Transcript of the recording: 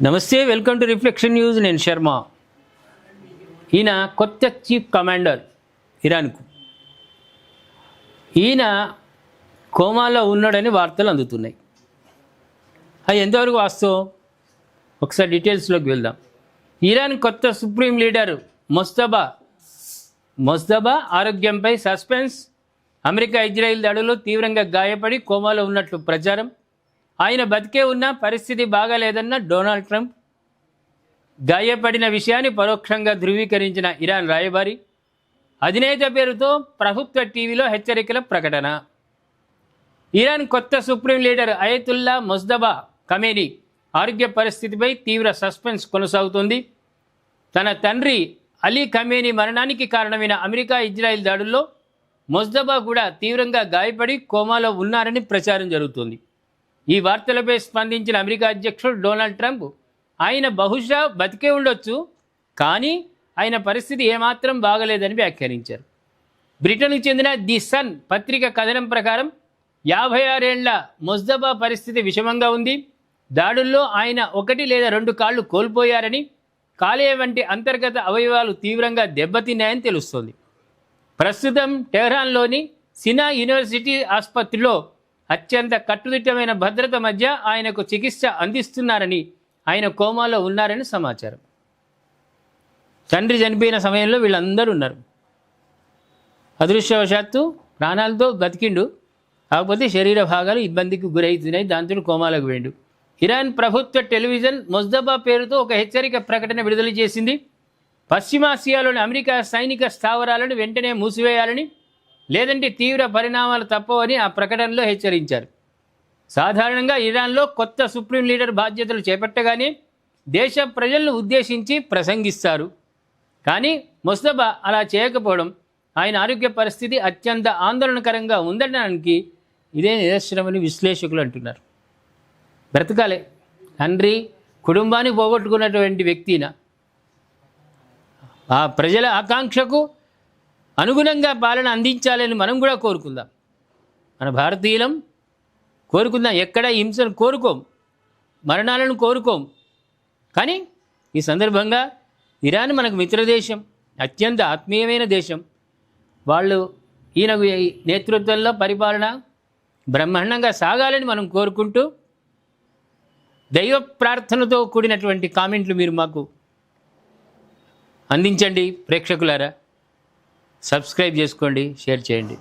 నమస్తే, welcome to reflection news. నేను శర్మ. ఈయన కొత్త చీఫ్ కమాండర్ ఇరాన్కు. ఈయన కోమాలో ఉన్నాడని వార్తలు అందుతున్నాయి. అది ఎంతవరకు వాస్తవం ఒకసారి డీటెయిల్స్లోకి వెళ్దాం. ఇరాన్ కొత్త సుప్రీం లీడర్ మొజ్తబా ఆరోగ్యంపై సస్పెన్స్. అమెరికా ఇజ్రాయిల్ దాడులు తీవ్రంగా గాయపడి కోమాలో ఉన్నట్లు ప్రచారం. ఆయన బతికే ఉన్న పరిస్థితి బాగాలేదన్న డొనాల్డ్ ట్రంప్. గాయపడిన విషయాన్ని పరోక్షంగా ధృవీకరించిన ఇరాన్ రాయబారి. అధినేత పేరుతో ప్రభుత్వ టీవీలో హెచ్చరికల ప్రకటన. ఇరాన్ కొత్త supreme leader Ayatollah Mojtaba Khamenei ఆరోగ్య పరిస్థితిపై తీవ్ర సస్పెన్స్ కొనసాగుతోంది. తన తండ్రి అలీ ఖమేనీ మరణానికి కారణమైన అమెరికా ఇజ్రాయిల్ దాడుల్లో మొజ్తబా కూడా తీవ్రంగా గాయపడి కోమాలో ఉన్నారని ప్రచారం జరుగుతోంది. ఈ వార్తలపై స్పందించిన అమెరికా అధ్యక్షుడు డొనాల్డ్ ట్రంప్ ఆయన బహుశా బతికే ఉండొచ్చు, కానీ ఆయన పరిస్థితి ఏమాత్రం బాగలేదని వ్యాఖ్యానించారు. బ్రిటన్కు చెందిన ది సన్ పత్రిక కథనం ప్రకారం 56 ఏళ్ల మొజ్తబా పరిస్థితి విషమంగా ఉంది. దాడుల్లో ఆయన 1 లేదా 2 కాళ్లు కోల్పోయారని, కాలేయ వంటి అంతర్గత అవయవాలు తీవ్రంగా దెబ్బతిన్నాయని తెలుస్తోంది. ప్రస్తుతం టెహ్రాన్లోని సినా యూనివర్సిటీ ఆసుపత్రిలో అత్యంత కట్టుదిట్టమైన భద్రత మధ్య ఆయనకు చికిత్స అందిస్తున్నారని, ఆయన కోమాలో ఉన్నారని సమాచారం. తండ్రి చనిపోయిన సమయంలో వీళ్ళందరూ ఉన్నారు. అదృష్టవశాత్తు ప్రాణాలతో బతికిండు, కాకపోతే శరీర భాగాలు ఇబ్బందికి గురవుతున్నాయి, దాంతో కోమాలకు వేయండు. ఇరాన్ ప్రభుత్వ టెలివిజన్ మొజ్తబా పేరుతో ఒక హెచ్చరిక ప్రకటన విడుదల చేసింది. పశ్చిమాసియాలోని అమెరికా సైనిక స్థావరాలను వెంటనే మూసివేయాలని, లేదంటే తీవ్ర పరిణామాలు తప్పవని ఆ ప్రకటనలో హెచ్చరించారు. సాధారణంగా ఇరాన్లో కొత్త సుప్రీం లీడర్ బాధ్యతలు చేపట్టగానే దేశ ప్రజలను ఉద్దేశించి ప్రసంగిస్తారు. కానీ మొజ్తబా అలా చేయకపోవడం ఆయన ఆరోగ్య పరిస్థితి అత్యంత ఆందోళనకరంగా ఉందనడానికి ఇదే నిదర్శనమని విశ్లేషకులు అంటున్నారు. బ్రతకాలే, తండ్రి కుటుంబాన్ని పోగొట్టుకున్నటువంటి వ్యక్తిన ఆ ప్రజల ఆకాంక్షకు అనుగుణంగా పాలన అందించాలని మనం కూడా కోరుకుందాం. మన భారతీయులం కోరుకుందాం. ఎక్కడ హింసను కోరుకోం, మరణాలను కోరుకోం. కానీ ఈ సందర్భంగా ఇరాన్ మనకు మిత్రదేశం, అత్యంత ఆత్మీయమైన దేశం. వాళ్ళు ఈయన నేతృత్వంలో పరిపాలన బ్రహ్మాండంగా సాగాలని మనం కోరుకుంటూ, దైవ ప్రార్థనతో కూడినటువంటి కామెంట్లు మీరు మాకు అందించండి. ప్రేక్షకులారా, సబ్స్క్రైబ్ చేసుకోండి, షేర్ చేయండి.